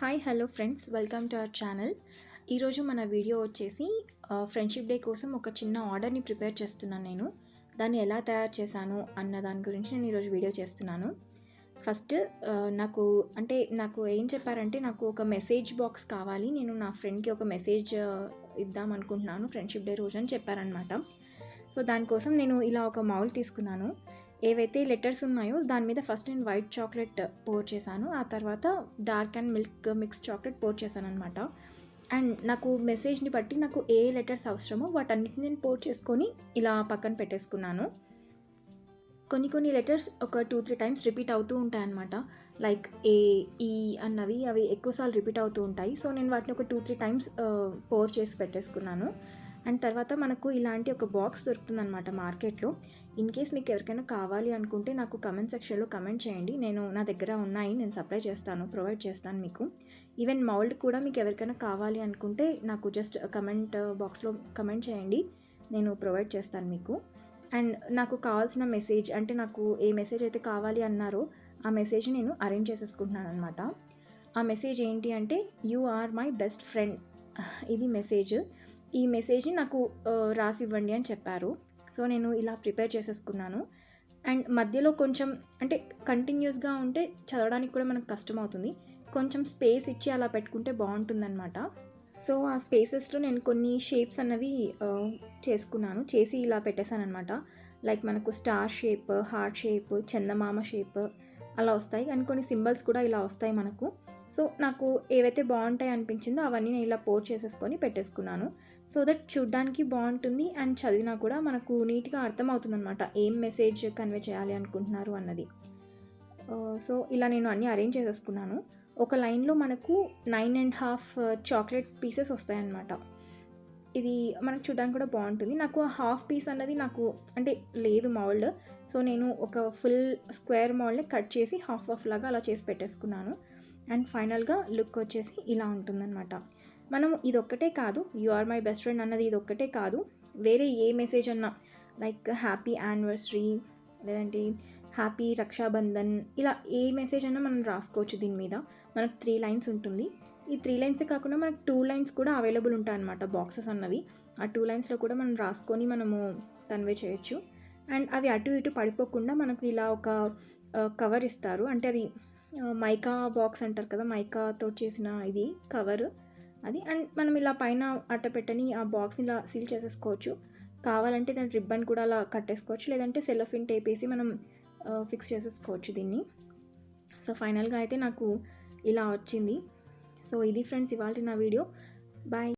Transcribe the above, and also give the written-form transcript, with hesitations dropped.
Hi hello friends, welcome to our channel. ఈరోజు మన video వచ్చేసి ఫ్రెండ్షిప్ డే కోసం ఒక చిన్న ఆర్డర్ని ప్రిపేర్ చేస్తున్నాను. నేను దాన్ని ఎలా తయారు చేశాను అన్న దాని గురించి నేను ఈరోజు వీడియో చేస్తున్నాను. ఫస్ట్ నాకు ఏం చెప్పారంటే, నాకు ఒక మెసేజ్ బాక్స్ కావాలి, నేను నా ఫ్రెండ్కి ఒక మెసేజ్ ఇద్దాం అనుకుంటున్నాను ఫ్రెండ్షిప్ డే రోజు అని చెప్పారనమాట. సో దానికోసం నేను ఇలా ఒక మౌల్ తీసుకున్నాను. ఏవైతే లెటర్స్ ఉన్నాయో దాని మీద ఫస్ట్ నేను వైట్ చాక్లెట్ పోర్ చేశాను, ఆ తర్వాత dark and milk mix chocolate pour చేశాను అనమాట. అండ్ నాకు మెసేజ్ని బట్టి నాకు ఏ లెటర్స్ అవసరమో వాటన్నిటిని నేను పోర్ చేసుకొని ఇలా పక్కన పెట్టేసుకున్నాను. కొన్ని లెటర్స్ ఒక 2-3 టైమ్స్ రిపీట్ అవుతూ ఉంటాయి అన్నమాట. లైక్ ఏ, ఈ అన్నవి అవి ఎక్కువసార్లు రిపీట్ అవుతూ ఉంటాయి. సో నేను వాటిని ఒక 2-3 టైమ్స్ పోర్ చేసి పెట్టేసుకున్నాను. అండ్ తర్వాత మనకు ఇలాంటి ఒక బాక్స్ దొరుకుతుందన్నమాట మార్కెట్లో. ఇన్ కేస్ మీకు ఎవరికైనా కావాలి అనుకుంటే నాకు కమెంట్ సెక్షన్లో కమెంట్ చేయండి. నా దగ్గర ఉన్నాయి, నేను సప్లై చేస్తాను, ప్రొవైడ్ చేస్తాను మీకు. ఈవెన్ మౌల్డ్ కూడా మీకు ఎవరికైనా కావాలి అనుకుంటే నాకు జస్ట్ కమెంట్ బాక్స్లో కమెంట్ చేయండి, నేను ప్రొవైడ్ చేస్తాను మీకు. అండ్ నాకు కావాల్సిన మెసేజ్, అంటే నాకు ఏ మెసేజ్ అయితే కావాలి అన్నారో ఆ మెసేజ్ నేను అరేంజ్ చేసేసుకుంటున్నాను అనమాట. ఆ మెసేజ్ ఏంటి అంటే, you are my best friend, ఇది మెసేజ్. ఈ మెసేజ్ని నాకు రాసి ఇవ్వండి అని చెప్పారు. సో నేను ఇలా ప్రిపేర్ చేసేసుకున్నాను. అండ్ మధ్యలో కొంచెం అంటే కంటిన్యూస్గా ఉంటే చదవడానికి కూడా మనకు కష్టమవుతుంది, కొంచెం స్పేస్ ఇచ్చి అలా పెట్టుకుంటే బాగుంటుందన్నమాట. సో ఆ స్పేసెస్లో నేను కొన్ని షేప్స్ అన్నవి చేసి ఇలా పెట్టేశాను అనమాట. లైక్ మనకు స్టార్ షేప్, హార్ట్ షేప్, చందమామ షేప్ అలా వస్తాయి. అండ్ కొన్ని సింబల్స్ కూడా ఇలా వస్తాయి మనకు. సో నాకు ఏవైతే బాగుంటాయి అనిపించిందో అవన్నీ నేను ఇలా పోర్ చేసేసుకొని పెట్టేసుకున్నాను. సో దట్ చూడ్డానికి బాగుంటుంది అండ్ చదివినా కూడా మనకు నీట్గా అర్థమవుతుంది అనమాట, ఏం మెసేజ్ కన్వే చేయాలి అనుకుంటున్నారు అన్నది. సో ఇలా నేను అన్నీ అరేంజ్ చేసేసుకున్నాను. ఒక లైన్లో మనకు 9.5 చాక్లెట్ పీసెస్ వస్తాయన్నమాట. ఇది మనకు చూడడానికి కూడా బాగుంటుంది. నాకు హాఫ్ పీస్ అన్నది నాకు అంటే లేదు మౌల్డ్. సో నేను ఒక ఫుల్ స్క్వేర్ మౌల్డ్ని కట్ చేసి హాఫ్ లాగా అలా చేసి పెట్టేసుకున్నాను. అండ్ ఫైనల్గా లుక్ వచ్చేసి ఇలా ఉంటుందన్నమాట. మనం ఇదొక్కటే కాదు, you are my best friend అన్నది ఇదొక్కటే కాదు, వేరే ఏ మెసేజ్ అన్నా, లైక్ హ్యాపీ యానివర్సరీ, లేదంటే హ్యాపీ రక్షాబంధన్, ఇలా ఏ మెసేజ్ అన్నా మనం రాసుకోవచ్చు. దీని మీద మనకు 3 లైన్స్ ఉంటుంది. ఈ 3 లైన్సే కాకుండా మనకు 2 లైన్స్ కూడా అవైలబుల్ ఉంటాయి అన్నమాట, బాక్సెస్ అన్నవి. ఆ 2 లైన్స్లో కూడా మనం రాసుకొని మనము కన్వే చేయొచ్చు. అండ్ అవి అటు ఇటు పడిపోకుండా మనకు ఇలా ఒక కవర్ ఇస్తారు, అంటే అది మైకా బాక్స్ అంటారు కదా, మైకాతో చేసిన ఇది కవర్ అది. అండ్ మనం ఇలా పైన అట్ట పెట్టని ఆ బాక్స్ని ఇలా సీల్ చేసేసుకోవచ్చు. కావాలంటే దాని రిబ్బన్ కూడా అలా కట్టేసుకోవచ్చు, లేదంటే సెలోఫిన్ టేప్ వేసి మనం ఫిక్స్ చేసేసుకోవచ్చు దీన్ని. సో ఫైనల్గా అయితే నాకు ఇలా వచ్చింది. సో ఇది ఫ్రెండ్స్ ఇవాళ నా వీడియో. బాయ్.